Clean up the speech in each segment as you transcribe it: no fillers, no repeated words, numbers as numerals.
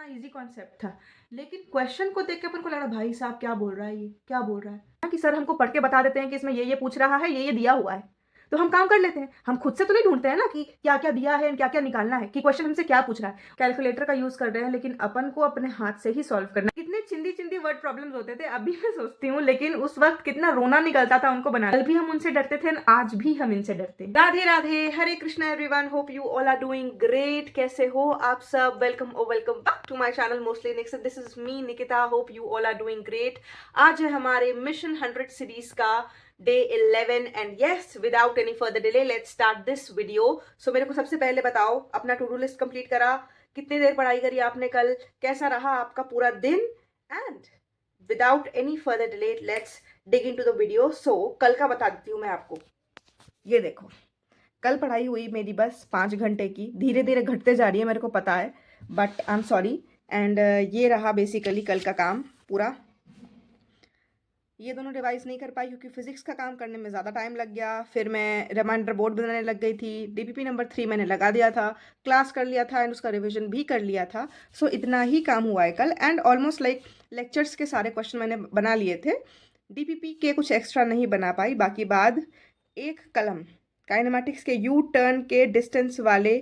Easy concept था, लेकिन question को देख के अपन को लगा भाई साहब क्या बोल रहा है, ये क्या बोल रहा है। कि सर हमको पढ़ के बता देते हैं कि इसमें ये पूछ रहा है, ये दिया हुआ है, तो हम काम कर लेते हैं। हम खुद से तो नहीं ढूंढते हैं ना कि क्या क्या दिया है, क्या क्या निकालना है, कि क्वेश्चन हमसे क्या पूछ रहा है। कैलकुलेटर का यूज कर रहे हैं, लेकिन अपन को अपने हाथ से ही सॉल्व करना। कितने चिंदी चिंदी वर्ड प्रॉब्लम्स होते थे अभी मैं सोचती हूँ, लेकिन उस वक्त कितना रोना निकलता था उनको बना। कल भी हम उनसे डरते थे, आज भी हम इनसे डरते। Radhe Radhe, Hare Krishna everyone, hope you all are doing great. कैसे हो आप सब? Welcome back to my channel mostly nicks. This is me Nikita, hope you all are doing great. आज है हमारे मिशन 100 सीरीज का day 11 and yes, without any further delay let's start this video. So मेरे को सबसे पहले बताओ, अपना टू डू लिस्ट कंप्लीट करा? कितनी देर पढ़ाई करी आपने कल? कैसा रहा आपका पूरा दिन? And without any further delay let's dig into the video. So कल का बता देती हूँ मैं आपको। ये देखो, कल पढ़ाई हुई मेरी बस 5 घंटे की, धीरे धीरे घटते जा रही है मेरे को पता है, but I am sorry. And ये रहा बेसिकली कल का काम पूरा। ये दोनों डिवाइस नहीं कर पाई क्योंकि फिजिक्स का काम करने में ज़्यादा टाइम लग गया। फिर मैं रिमाइंडर बोर्ड बनाने लग गई थी। डीपीपी नंबर 3 मैंने लगा दिया था, क्लास कर लिया था एंड उसका रिवीजन भी कर लिया था। सो इतना ही काम हुआ है कल। एंड ऑलमोस्ट लाइक लेक्चर्स के सारे क्वेश्चन मैंने बना लिए थे, डीपीपी के कुछ एक्स्ट्रा नहीं बना पाई। बाकी बाद एक कलम काइनेमेटिक्स के यू टर्न के डिस्टेंस वाले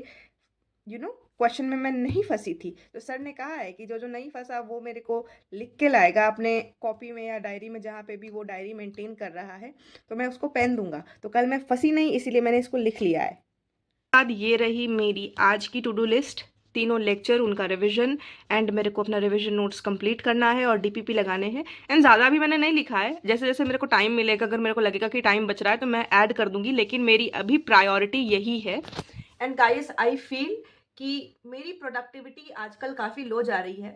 क्वेश्चन में मैं नहीं फंसी थी, तो सर ने कहा है कि जो जो नहीं फंसा वो मेरे को लिख के लाएगा अपने कॉपी में या डायरी में, जहाँ पे भी वो डायरी मेंटेन कर रहा है, तो मैं उसको पेन दूंगा। तो कल मैं फंसी नहीं, इसीलिए मैंने इसको लिख लिया है। बाद ये रही मेरी आज की टू डू लिस्ट, तीनों लेक्चर, उनका रिवीजन, एंड मेरे को अपना रिवीजन नोट्स कंप्लीट करना है और डीपीपी लगाने हैं। एंड ज़्यादा भी मैंने नहीं लिखा है, जैसे जैसे मेरे को टाइम मिलेगा, अगर मेरे को लगेगा कि टाइम बच रहा है तो मैं ऐड कर दूंगी, लेकिन मेरी अभी प्रायोरिटी यही है। एंड गाइस, आई फील कि मेरी प्रोडक्टिविटी आजकल काफ़ी लो जा रही है,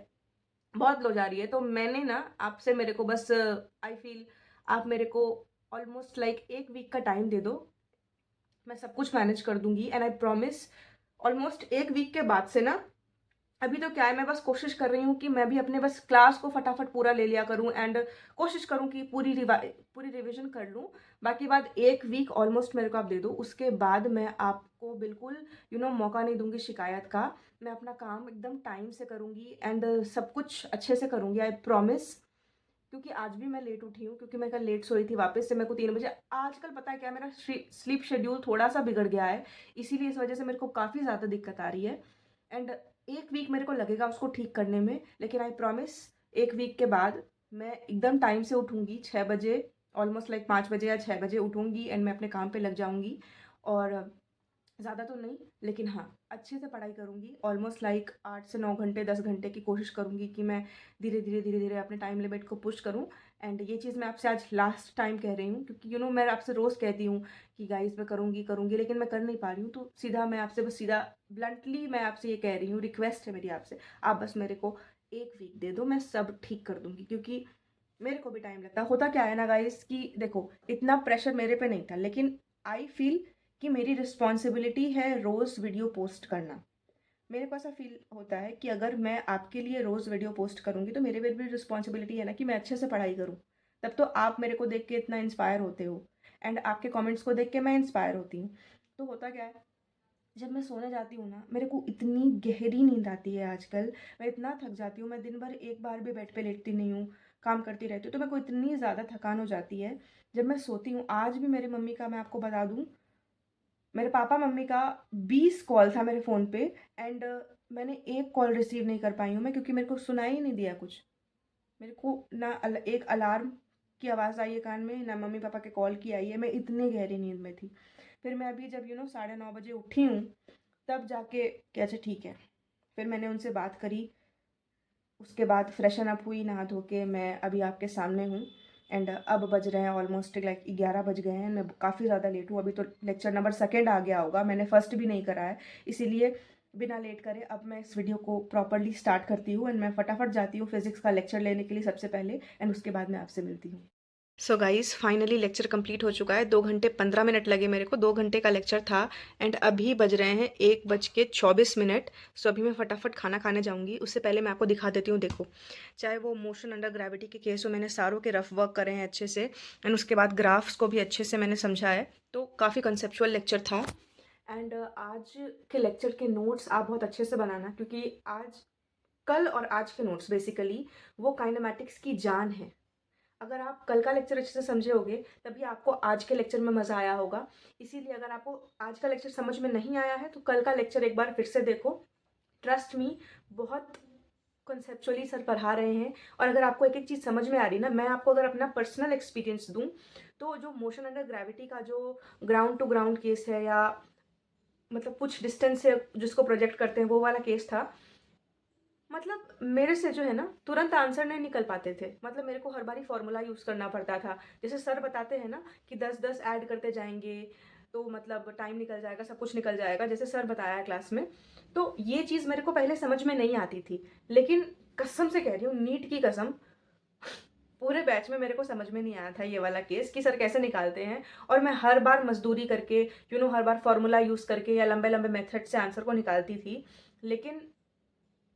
बहुत लो जा रही है। तो मैंने ना आपसे, मेरे को बस आई फील आप मेरे को ऑलमोस्ट लाइक 1 वीक का टाइम दे दो, मैं सब कुछ मैनेज कर दूंगी। And I promise, almost 1 week के बाद से ना, अभी तो क्या है, मैं बस कोशिश कर रही हूँ कि मैं भी अपने बस क्लास को फटाफट पूरा ले लिया करूँ एंड कोशिश करूँ कि पूरी रिवीजन कर लूँ। बाकी बाद 1 वीक ऑलमोस्ट मेरे को आप दे दो, उसके बाद मैं आपको बिल्कुल मौका नहीं दूंगी शिकायत का। मैं अपना काम एकदम टाइम से करूँगी एंड सब कुछ अच्छे से करूँगी, आई प्रॉमिस। क्योंकि आज भी मैं लेट उठी हूँ, क्योंकि मैं कल लेट सोई थी, वापस से मेरे को 3 बजे। आजकल पता है क्या, मेरा स्लीप शेड्यूल थोड़ा सा बिगड़ गया है, इसीलिए इस वजह से मेरे को काफ़ी ज़्यादा दिक्कत आ रही है। एंड 1 वीक मेरे को लगेगा उसको ठीक करने में, लेकिन आई प्रॉमिस 1 वीक के बाद मैं एकदम टाइम से उठूँगी, 6 बजे, ऑलमोस्ट लाइक 5 बजे या 6 बजे उठूँगी एंड मैं अपने काम पे लग जाऊँगी। और ज़्यादा तो नहीं, लेकिन हाँ, अच्छे से पढ़ाई करूँगी, ऑलमोस्ट लाइक 8 से 9 घंटे, 10 घंटे की कोशिश करूँगी कि मैं धीरे धीरे धीरे धीरे अपने टाइम लिमिट को पुश करूँ। एंड ये चीज़ मैं आपसे आज लास्ट टाइम कह रही हूँ, क्योंकि मैं आपसे रोज़ कहती हूँ कि गाइस मैं करूँगी करूँगी, लेकिन मैं कर नहीं पा रही हूँ। तो सीधा मैं आपसे, बस सीधा ब्लंटली मैं आपसे ये कह रही हूँ, रिक्वेस्ट है मेरी आपसे, आप बस मेरे को 1 वीक दे दो, मैं सब ठीक कर दूँगी। क्योंकि मेरे को भी टाइम लगता है। होता क्या है ना गाइस, कि देखो इतना प्रेशर मेरे पे नहीं था, लेकिन आई फील कि मेरी रिस्पॉन्सिबिलिटी है रोज़ वीडियो पोस्ट करना। मेरे को ऐसा फील होता है कि अगर मैं आपके लिए रोज़ वीडियो पोस्ट करूँगी तो मेरे पे भी रिस्पॉन्सिबिलिटी है ना कि मैं अच्छे से पढ़ाई करूँ। तब तो आप मेरे को देख के इतना इंस्पायर होते हो एंड आपके कमेंट्स को देख के मैं इंस्पायर होती हूँ। तो होता क्या है, जब मैं सोने जाती हूँ ना, मेरे को इतनी गहरी नींद आती है आजकल, मैं इतना थक जाती हूँ, मैं दिन भर एक बार भी बेड पे लेटती नहीं हूँ, काम करती रहती हूँ, तो मेरे को इतनी ज़्यादा थकान हो जाती है जब मैं सोती हूँ। आज भी मेरी मम्मी का, मैं आपको बता दूँ, मेरे पापा मम्मी का 20 कॉल था मेरे फ़ोन पे एंड मैंने एक कॉल रिसीव नहीं कर पाई हूँ मैं, क्योंकि मेरे को सुनाई ही नहीं दिया कुछ। मेरे को ना एक अलार्म की आवाज़ आई है कान में, ना मम्मी पापा के कॉल की आई है, मैं इतनी गहरी नींद में थी। फिर मैं अभी जब 9:30 बजे उठी हूँ, तब जाके कि अच्छा ठीक है, फिर मैंने उनसे बात करी, उसके बाद फ्रेशन अप हुई, नहा धो के मैं अभी आपके सामने हूँ। एंड अब बज रहे हैं ऑलमोस्ट लाइक 11 बज गए हैं, मैं काफ़ी ज़्यादा लेट हूँ। अभी तो लेक्चर नंबर 2 आ गया होगा, मैंने फर्स्ट भी नहीं करा है, इसीलिए बिना लेट करे अब मैं इस वीडियो को प्रॉपरली स्टार्ट करती हूँ एंड मैं फटाफट जाती हूँ फिजिक्स का लेक्चर लेने के लिए सबसे पहले, एंड उसके बाद मैं आपसे मिलती हूँ। So guys, finally lecture complete हो चुका है। 2 घंटे 15 मिनट लगे मेरे को, 2 घंटे का लेक्चर था एंड अभी बज रहे हैं 1:24। सो अभी मैं फटाफट खाना खाने जाऊंगी। उससे पहले मैं आपको दिखा देती हूँ, देखो, चाहे वो मोशन अंडर ग्रेविटी के केस हो, मैंने सारों के रफ वर्क करे हैं अच्छे से, एंड उसके बाद ग्राफ्स को भी अच्छे से मैंने समझा है, तो काफ़ी कंसेप्चुअल लेक्चर था। एंड आज के लेक्चर के नोट्स आप बहुत अच्छे से बनाना, क्योंकि आज कल और आज के नोट्स बेसिकली वो काइनेमैटिक्स की जान है। अगर आप कल का लेक्चर अच्छे से समझे होगे तभी आपको आज के लेक्चर में मज़ा आया होगा। इसीलिए अगर आपको आज का लेक्चर समझ में नहीं आया है तो कल का लेक्चर एक बार फिर से देखो। ट्रस्ट मी, बहुत कॉन्सेप्चुअली सर पढ़ा रहे हैं। और अगर आपको एक एक चीज़ समझ में आ रही ना, मैं आपको अगर अपना पर्सनल एक्सपीरियंस दूँ तो जो मोशन अंडर ग्रेविटी का जो ग्राउंड टू ग्राउंड केस है, या मतलब कुछ डिस्टेंस से जिसको प्रोजेक्ट करते हैं, वो वाला केस था। मतलब मेरे से जो है ना तुरंत आंसर नहीं निकल पाते थे। मतलब मेरे को हर बारी फॉर्मूला यूज़ करना पड़ता था। जैसे सर बताते हैं ना कि 10-10 ऐड करते जाएंगे तो मतलब टाइम निकल जाएगा, सब कुछ निकल जाएगा, जैसे सर बताया है क्लास में। तो ये चीज़ मेरे को पहले समझ में नहीं आती थी। लेकिन कसम से कह रही हूँ, नीट की कसम, पूरे बैच में मेरे को समझ में नहीं आया था ये वाला केस कि सर कैसे निकालते हैं। और मैं हर बार मजदूरी करके, हर बार फॉर्मूला यूज़ करके या लंबे लंबे मेथड से आंसर को निकालती थी। लेकिन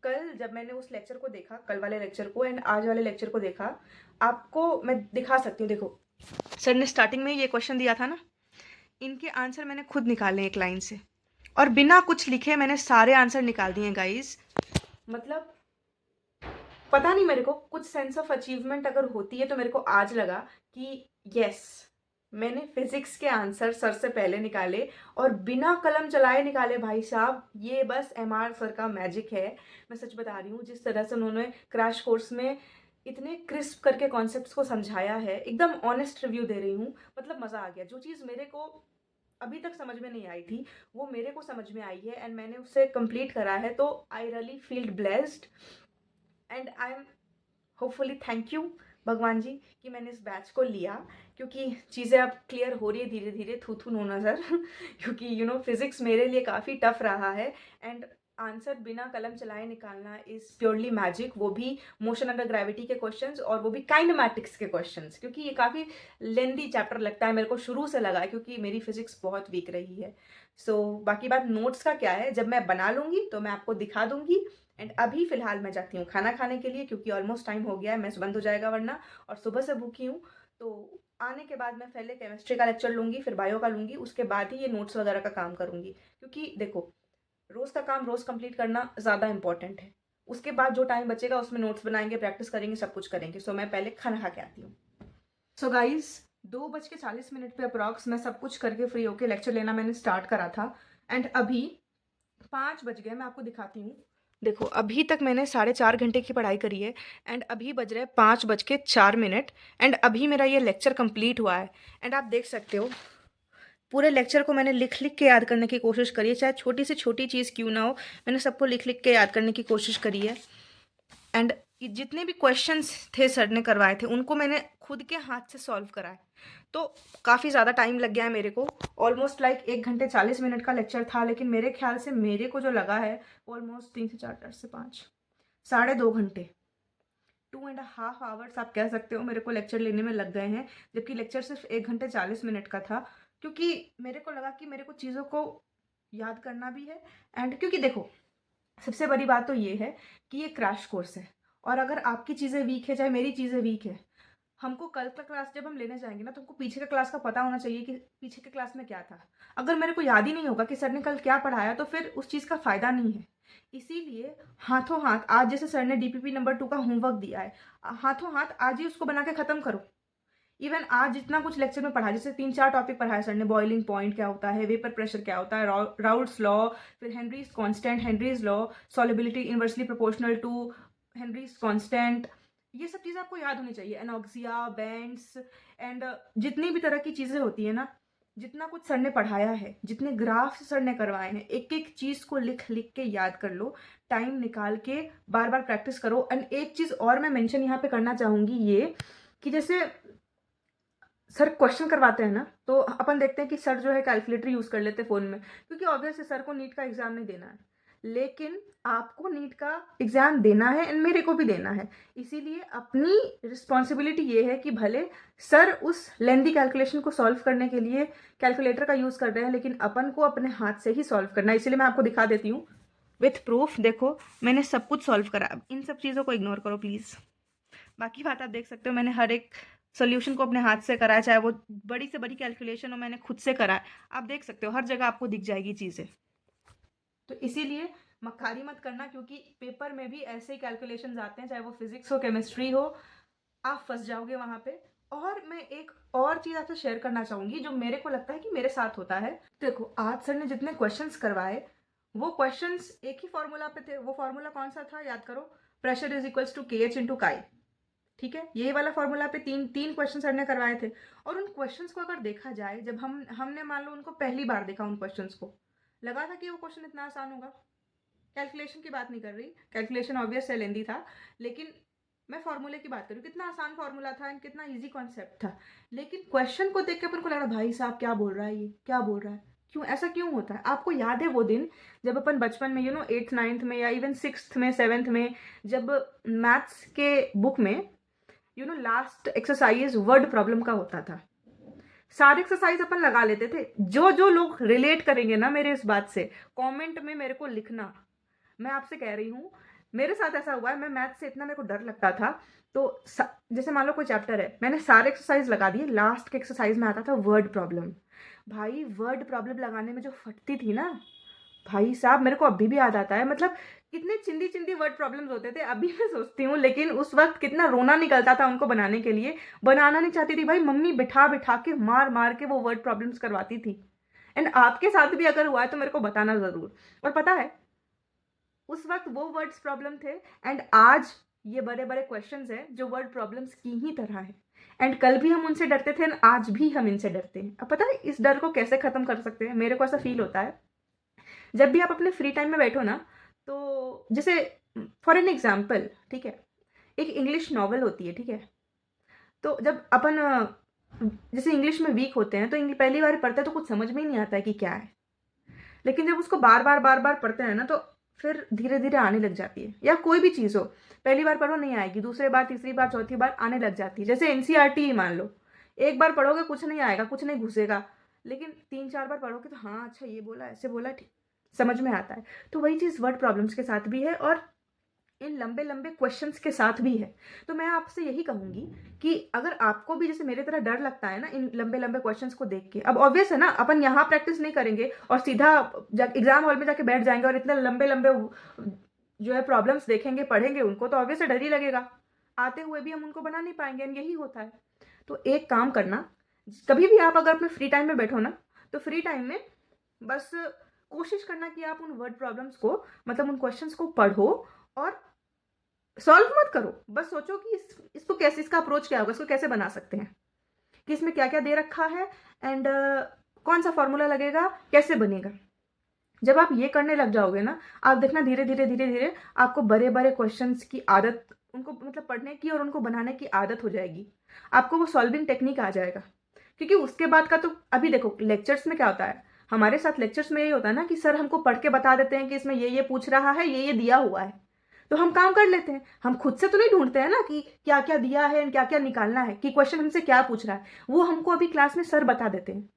कल जब मैंने उस लेक्चर को देखा, कल वाले लेक्चर को एंड आज वाले लेक्चर को देखा, आपको मैं दिखा सकती हूँ। देखो, सर ने स्टार्टिंग में ये क्वेश्चन दिया था ना, इनके आंसर मैंने खुद निकाले एक लाइन से, और बिना कुछ लिखे मैंने सारे आंसर निकाल दिए गाइस। मतलब पता नहीं, मेरे को कुछ सेंस ऑफ अचीवमेंट अगर होती है तो मेरे को आज लगा कि यस, मैंने फिजिक्स के आंसर सर से पहले निकाले और बिना कलम चलाए निकाले भाई साहब। ये बस एमआर सर का मैजिक है। मैं सच बता रही हूँ, जिस तरह से उन्होंने क्रैश कोर्स में इतने क्रिस्प करके कॉन्सेप्ट्स को समझाया है, एकदम ऑनेस्ट रिव्यू दे रही हूँ। मतलब मज़ा आ गया। जो चीज़ मेरे को अभी तक समझ में नहीं आई थी वो मेरे को समझ में आई है एंड मैंने उसे कंप्लीट करा है। तो I really feel blessed and I am hopefully, thank you भगवान जी कि मैंने इस बैच को लिया, क्योंकि चीज़ें अब क्लियर हो रही है धीरे धीरे, थू थू नो नज़र। क्योंकि फिज़िक्स मेरे लिए काफ़ी टफ रहा है एंड आंसर बिना कलम चलाए निकालना इज़ प्योरली मैजिक, वो भी मोशन अंडर ग्रेविटी के क्वेश्चंस और वो भी काइनेमैटिक्स के क्वेश्चंस, क्योंकि ये काफ़ी लेंदी चैप्टर लगता है, मेरे को शुरू से लगा है, क्योंकि मेरी फिजिक्स बहुत वीक रही है। बाकी बात नोट्स का क्या है, जब मैं बना लूँगी तो मैं आपको दिखा दूँगी। एंड अभी फ़िलहाल मैं जाती हूँ खाना खाने के लिए, क्योंकि ऑलमोस्ट टाइम हो गया है, मेस बंद हो जाएगा वरना, और सुबह से भूखी हूँ। तो आने के बाद मैं पहले केमिस्ट्री का लेक्चर लूँगी, फिर बायो का लूँगी, उसके बाद ही ये नोट्स वगैरह का काम करूँगी। क्योंकि देखो, रोज़ का काम रोज़ कंप्लीट करना ज़्यादा इंपॉर्टेंट है। उसके बाद जो टाइम बचेगा उसमें नोट्स बनाएंगे, प्रैक्टिस करेंगे, सब कुछ करेंगे। मैं पहले खाना खा के आती हूँ। गाइज, 2:40 पे अप्रॉक्स मैं सब कुछ करके फ्री होके लेक्चर लेना मैंने स्टार्ट करा था एंड अभी 5 बज गए। मैं आपको दिखाती हूँ। देखो, अभी तक मैंने 4.5 घंटे की पढ़ाई करी है एंड अभी बज रहे 5:04 एंड अभी मेरा ये लेक्चर कंप्लीट हुआ है। एंड आप देख सकते हो पूरे लेक्चर को मैंने लिख लिख के याद करने की कोशिश करी है, चाहे छोटी से छोटी चीज़ क्यों ना हो, मैंने सबको लिख लिख के याद करने की कोशिश करी है। एंड जितने भी क्वेश्चंस थे सर ने करवाए थे उनको मैंने खुद के हाथ से सॉल्व कराए। तो काफ़ी ज़्यादा टाइम लग गया है मेरे को, ऑलमोस्ट लाइक 1 घंटे 40 मिनट का लेक्चर था, लेकिन मेरे ख्याल से मेरे को जो लगा है ऑलमोस्ट 3 से 4 4 से 5 2.5 घंटे, 2.5 आवर्स आप कह सकते हो मेरे को लेक्चर लेने में लग गए हैं, जबकि लेक्चर सिर्फ 1 घंटे 40 मिनट का था। क्योंकि मेरे को लगा कि मेरे को चीज़ों को याद करना भी है। एंड क्योंकि देखो, सबसे बड़ी बात तो ये है कि ये क्रैश कोर्स है, और अगर आपकी चीज़ें वीक है चाहे मेरी चीज़ें वीक है, हमको कल का क्लास जब हम लेने जाएंगे ना तो हमको पीछे का क्लास का पता होना चाहिए कि पीछे के क्लास में क्या था। अगर मेरे को याद ही नहीं होगा कि सर ने कल क्या पढ़ाया तो फिर उस चीज़ का फ़ायदा नहीं है। इसीलिए हाथों हाथ आज जैसे सर ने डीपीपी नंबर 2 का होमवर्क दिया है, हाथों हाथ आज ही उसको बना के ख़त्म करो। इवन आज जितना कुछ लेक्चर में पढ़ा, जैसे 3-4 टॉपिक पढ़ाया सर ने, बॉइलिंग पॉइंट क्या होता है, वेपर प्रेशर क्या होता है, राउल्ट्स लॉ, फिर Henry's constant, Henry's law, solubility inversely proportional to Henry's constant, ये सब चीज़ें आपको याद होनी चाहिए। एनॉक्सिया, बैंड्स एंड जितनी भी तरह की चीज़ें होती है ना, जितना कुछ सर ने पढ़ाया है, जितने ग्राफ सर ने करवाए हैं, एक एक चीज़ को लिख लिख के याद कर लो, टाइम निकाल के बार बार प्रैक्टिस करो। एंड एक चीज़ और मैं मेंशन यहाँ पे करना चाहूँगी, ये कि जैसे सर क्वेश्चन करवाते हैं ना तो अपन देखते हैं कि सर जो है कैलकुलेटर यूज़ कर लेते हैं फ़ोन में, क्योंकि ऑब्वियसली सर को नीट का एग्ज़ाम नहीं देना है, लेकिन आपको नीट का एग्ज़ाम देना है एंड मेरे को भी देना है। इसीलिए अपनी रिस्पॉन्सिबिलिटी ये है कि भले सर उस लेंदी कैलकुलेशन को सॉल्व करने के लिए कैलकुलेटर का यूज़ कर रहे हैं, लेकिन अपन को अपने हाथ से ही सॉल्व करना है। इसीलिए मैं आपको दिखा देती हूँ विथ प्रूफ। देखो, मैंने सब कुछ सॉल्व करा। अब इन सब चीज़ों को इग्नोर करो प्लीज़। बाकी बात आप देख सकते हो, मैंने हर एक सोल्यूशन को अपने हाथ से करा है, चाहे वो बड़ी से बड़ी कैलकुलेशन हो, मैंने खुद से करा है। आप देख सकते हो हर जगह आपको दिख जाएगी चीज़ें। तो इसीलिए मक्कारी मत करना, क्योंकि पेपर में भी ऐसे ही कैलकुलेशंस आते हैं, चाहे वो फिजिक्स हो केमिस्ट्री हो, आप फंस जाओगे वहाँ पे। और मैं एक और चीज़ आपसे शेयर करना चाहूँगी जो मेरे को लगता है कि मेरे साथ होता है। देखो, आज सर ने जितने क्वेश्चंस करवाए वो क्वेश्चंस एक ही फॉर्मूला पे थे। वो फॉर्मूला कौन सा था, याद करो। प्रेशर इज इक्वल्स टू के एच इंटू काई। ठीक है, यही वाला फॉर्मूला पे तीन तीन क्वेश्चन सर ने करवाए थे। और उन क्वेश्चंस को अगर देखा जाए, जब हमने मान लो उनको पहली बार देखा, उन क्वेश्चंस को लगा था कि वो क्वेश्चन इतना आसान होगा। कैलकुलेशन की बात नहीं कर रही, कैलकुलेशन ऑब्वियस है, लेंदी था, लेकिन मैं फॉर्मूले की बात करूँ, कितना आसान फॉर्मूला था एंड कितना इजी कॉन्सेप्ट था। लेकिन क्वेश्चन को देख के अपन को लग रहा, भाई साहब क्या बोल रहा है ये, क्या बोल रहा है, क्यों ऐसा क्यों होता है। आपको याद है वो दिन जब अपन बचपन में, 8th 9th में या इवन 6th में 7th में, जब मैथ्स के बुक में लास्ट एक्सरसाइज वर्ड प्रॉब्लम का होता था। सारे एक्सरसाइज अपन लगा लेते थे। जो जो लोग रिलेट करेंगे ना मेरे इस बात से, कमेंट में मेरे को लिखना। मैं आपसे कह रही हूँ, मेरे साथ ऐसा हुआ है। मैं मैथ से इतना मेरे को डर लगता था, तो जैसे मान लो कोई चैप्टर है, मैंने सारे एक्सरसाइज लगा दिए, लास्ट के एक्सरसाइज में आता था वर्ड प्रॉब्लम। भाई वर्ड प्रॉब्लम लगाने में जो फटती थी ना, भाई साहब मेरे को अभी भी याद आता है। मतलब कितने चिंदी चिंदी वर्ड प्रॉब्लम्स होते थे, अभी मैं सोचती हूँ, लेकिन उस वक्त कितना रोना निकलता था उनको बनाने के लिए। बनाना नहीं चाहती थी भाई, मम्मी बिठा बिठा के मार मार के वो वर्ड प्रॉब्लम्स करवाती थी। एंड आपके साथ भी अगर हुआ है तो मेरे को बताना ज़रूर। और पता है, उस वक्त वो वर्ड्स प्रॉब्लम थे, एंड आज ये बड़े बड़े क्वेश्चंस हैं जो वर्ड प्रॉब्लम्स की ही तरह है। एंड कल भी हम उनसे डरते थे एंड आज भी हम इनसे डरते हैं। अब पता है इस डर को कैसे ख़त्म कर सकते हैं, मेरे को ऐसा फील होता है, जब भी आप अपने फ्री टाइम में बैठो ना, तो जैसे फॉर एन एग्जाम्पल, ठीक है, एक इंग्लिश नॉवल होती है, ठीक है, तो जब अपन जैसे इंग्लिश में वीक होते हैं तो पहली बार पढ़ते हैं तो कुछ समझ में ही नहीं आता है कि क्या है, लेकिन जब उसको बार बार पढ़ते हैं ना तो फिर धीरे धीरे आने लग जाती है। या कोई भी चीज़ हो, पहली बार पढ़ो नहीं आएगी, दूसरी बार तीसरी बार चौथी बार आने लग जाती है। जैसे एनसीईआरटी ही मान लो, एक बार पढ़ोगे कुछ नहीं आएगा, कुछ नहीं घुसेगा, लेकिन 3-4 बार पढ़ोगे तो हाँ अच्छा ये बोला, ऐसे बोला, ठीक समझ में आता है। तो वही चीज़ वर्ड प्रॉब्लम्स के साथ भी है और इन लंबे लंबे क्वेश्चंस के साथ भी है। तो मैं आपसे यही कहूँगी कि अगर आपको भी जैसे मेरे तरह डर लगता है ना इन लंबे लंबे क्वेश्चंस को देख के, अब ऑब्वियस है ना, अपन यहाँ प्रैक्टिस नहीं करेंगे और सीधा एग्जाम हॉल में जाके बैठ जाएंगे और इतने लंबे लंबे जो है प्रॉब्लम्स देखेंगे, पढ़ेंगे उनको, तो ऑब्वियस डर ही लगेगा, आते हुए भी हम उनको बना नहीं पाएंगे। यही होता है। तो एक काम करना, कभी भी आप अगर अपने फ्री टाइम में बैठो ना, तो फ्री टाइम में बस कोशिश करना कि आप उन वर्ड प्रॉब्लम्स को, मतलब उन क्वेश्चंस को पढ़ो और सॉल्व मत करो। बस सोचो कि इसको कैसे, इसका अप्रोच क्या होगा, इसको कैसे बना सकते हैं, कि इसमें क्या क्या दे रखा है एंड कौन सा फॉर्मूला लगेगा, कैसे बनेगा। जब आप ये करने लग जाओगे ना, आप देखना धीरे धीरे धीरे धीरे आपको बड़े बड़े क्वेश्चंस की आदत, उनको मतलब पढ़ने की और उनको बनाने की आदत हो जाएगी। आपको वो सॉल्विंग टेक्निक आ जाएगा। क्योंकि उसके बाद का तो अभी देखो लेक्चर्स में क्या होता है, हमारे साथ लेक्चर्स में यही होता है ना कि सर हमको पढ़ के बता देते हैं कि इसमें ये पूछ रहा है, ये दिया हुआ है, तो हम काम कर लेते हैं। हम खुद से तो नहीं ढूंढते हैं ना कि क्या क्या दिया है, क्या क्या निकालना है, कि क्वेश्चन हमसे क्या पूछ रहा है। वो हमको अभी क्लास में सर बता देते हैं।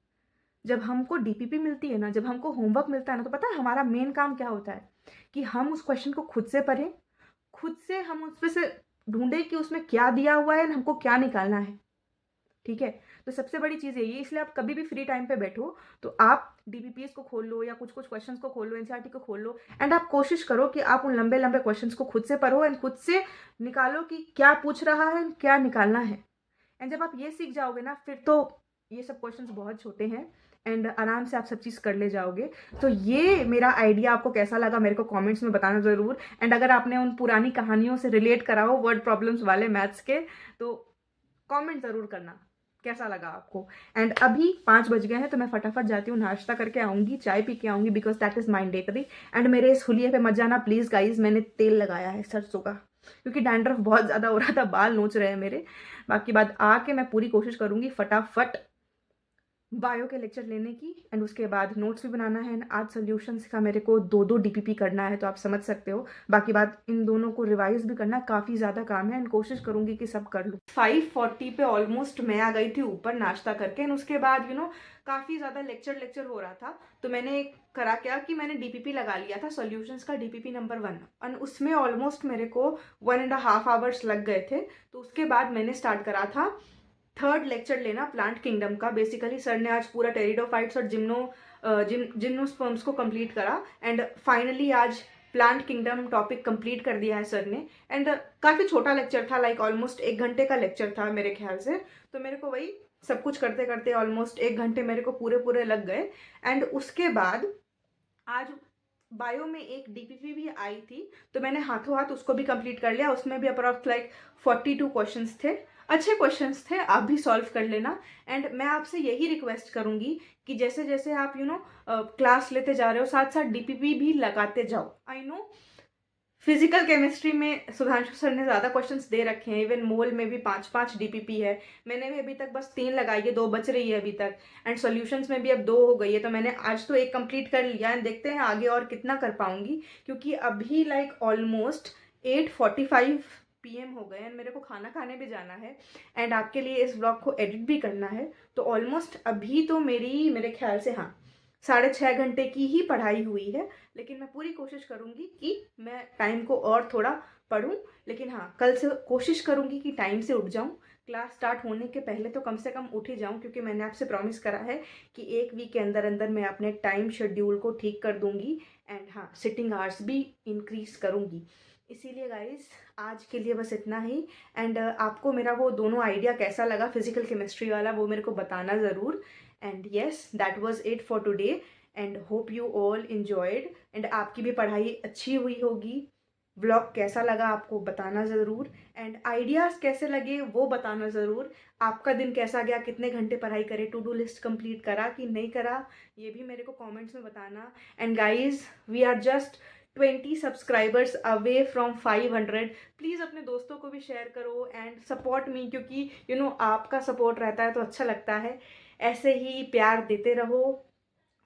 जब हमको डीपीपी मिलती है ना, जब हमको होमवर्क मिलता है ना, तो पता है हमारा मेन काम क्या होता है, कि हम उस क्वेश्चन को खुद से पढ़ें, खुद से हम उसमें से ढूंढें कि उसमें क्या दिया हुआ है, हमको क्या निकालना है। ठीक है, तो सबसे बड़ी चीज़ यही है। इसलिए आप कभी भी फ्री टाइम पे बैठो तो आप डीबीपीएस को खोल लो या कुछ कुछ क्वेश्चंस को खोल लो, एनसीईआरटी को खोल लो, एंड आप कोशिश करो कि आप उन लंबे लंबे क्वेश्चंस को खुद से पढ़ो एंड खुद से निकालो कि क्या पूछ रहा है, क्या निकालना है। एंड जब आप ये सीख जाओगे ना, फिर तो ये सब क्वेश्चंस बहुत छोटे हैं एंड आराम से आप सब चीज़ कर ले जाओगे। तो ये मेरा आइडिया आपको कैसा लगा मेरे को कमेंट्स में बताना ज़रूर। एंड अगर आपने उन पुरानी कहानियों से रिलेट करा हो वर्ड प्रॉब्लम्स वाले मैथ्स के, तो कमेंट ज़रूर करना कैसा लगा आपको। एंड अभी 5 बज गए हैं, तो मैं फटाफट जाती हूँ, नाश्ता करके आऊँगी, चाय पी के आऊँगी, because that is mandatory. And मेरे इस हुलिये पे मत जाना प्लीज़ गाइज, मैंने तेल लगाया है सरसों का, क्योंकि डैंड्रफ बहुत ज़्यादा हो रहा था, बाल नोच रहे हैं मेरे। बाकी बात आके मैं पूरी कोशिश करूँगी फटाफट बायो के लेक्चर लेने की, एंड उसके बाद नोट्स भी बनाना है। आज सोल्यूशंस का मेरे को 2-2 डीपीपी करना है, तो आप समझ सकते हो। बाकी बात इन दोनों को रिवाइज भी करना, काफ़ी ज़्यादा काम है एंड कोशिश करूँगी कि सब कर लूँ। 5:40 पे ऑलमोस्ट मैं आ गई थी ऊपर नाश्ता करके, एंड उसके बाद काफ़ी ज़्यादा लेक्चर हो रहा था, तो मैंने करा क्या कि मैंने डीपीपी लगा लिया था सॉल्यूशंस का, डीपीपी नंबर 1, एंड उसमें ऑलमोस्ट मेरे को 1.5 आवर्स लग गए थे। तो उसके बाद मैंने स्टार्ट करा था 3rd लेक्चर लेना प्लांट किंगडम का। बेसिकली सर ने आज पूरा टेरिडोफाइट्स और जिम्नोस्पर्म्स को कंप्लीट करा, एंड फाइनली आज प्लांट किंगडम टॉपिक कंप्लीट कर दिया है सर ने। एंड काफ़ी छोटा लेक्चर था, लाइक ऑलमोस्ट 1 घंटे का लेक्चर था मेरे ख्याल से। तो मेरे को वही सब कुछ करते करते ऑलमोस्ट 1 घंटे मेरे को पूरे पूरे लग गए। एंड उसके बाद आज बायो में एक डीपीपी भी आई थी, तो मैंने हाथों हाथ उसको भी कंप्लीट कर लिया। उसमें भी अप्रॉक्स लाइक 42 क्वेश्चंस थे, अच्छे क्वेश्चंस थे, आप भी सॉल्व कर लेना। एंड मैं आपसे यही रिक्वेस्ट करूंगी कि जैसे जैसे आप क्लास लेते जा रहे हो, साथ साथ डीपीपी भी लगाते जाओ। आई नो फिजिकल केमिस्ट्री में सुधांशु सर ने ज़्यादा क्वेश्चंस दे रखे हैं, इवन मोल में भी 5-5 डीपीपी है। मैंने भी अभी तक बस 3 लगाई है, 2 बच रही है अभी तक। एंड सॉल्यूशंस में भी अब 2 हो गई है, तो मैंने आज तो एक कंप्लीट कर लिया है। देखते हैं आगे और कितना कर पाऊंगी, क्योंकि अभी लाइक ऑलमोस्ट 8:45 PM हो गए हैं, मेरे को खाना खाने भी जाना है एंड आपके लिए इस ब्लॉग को एडिट भी करना है। तो ऑलमोस्ट अभी तो मेरे ख्याल से हाँ 6.5 घंटे की ही पढ़ाई हुई है। लेकिन मैं पूरी कोशिश करूँगी कि मैं टाइम को और थोड़ा पढूं। लेकिन हाँ, कल से कोशिश करूँगी कि टाइम से उठ जाऊँ, क्लास स्टार्ट होने के पहले तो कम से कम उठ ही जाऊँ, क्योंकि मैंने आपसे प्रॉमिस करा है कि 1 वीक के अंदर अंदर मैं अपने टाइम शेड्यूल को ठीक कर दूँगी। एंड हाँ, सिटिंग आवर्स भी इंक्रीज करूँगी। इसीलिए गाइज आज के लिए बस इतना ही। एंड आपको मेरा वो दोनों आइडिया कैसा लगा, फिजिकल केमिस्ट्री वाला, वो मेरे को बताना ज़रूर। And yes, that was it for today and hope you all enjoyed. And आपकी भी पढ़ाई अच्छी हुई होगी। व्लॉग कैसा लगा आपको बताना ज़रूर, एंड आइडियाज़ कैसे लगे वो बताना ज़रूर। आपका दिन कैसा गया, कितने घंटे पढ़ाई करे, टू डू लिस्ट कंप्लीट करा कि नहीं करा, ये भी मेरे को कमेंट्स में बताना। And guys, we are just 20 subscribers away from 500। Please अपने दोस्तों को भी शेयर करो एंड सपोर्ट मी, क्योंकि आपका सपोर्ट रहता है तो अच्छा लगता है। ऐसे ही प्यार देते रहो,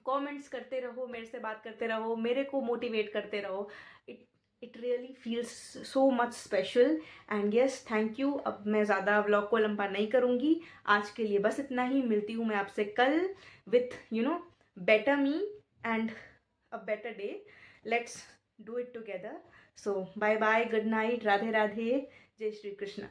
कमेंट्स करते रहो, मेरे से बात करते रहो, मेरे को मोटिवेट करते रहो। It it really feels so much special. And yes, thank you. अब मैं ज़्यादा व्लॉग को लंबा नहीं करूँगी, आज के लिए बस इतना ही। मिलती हूँ मैं आपसे कल with better me and a better day. Let's do it together. So bye bye, good night, Radhe Radhe, जय श्री कृष्ण।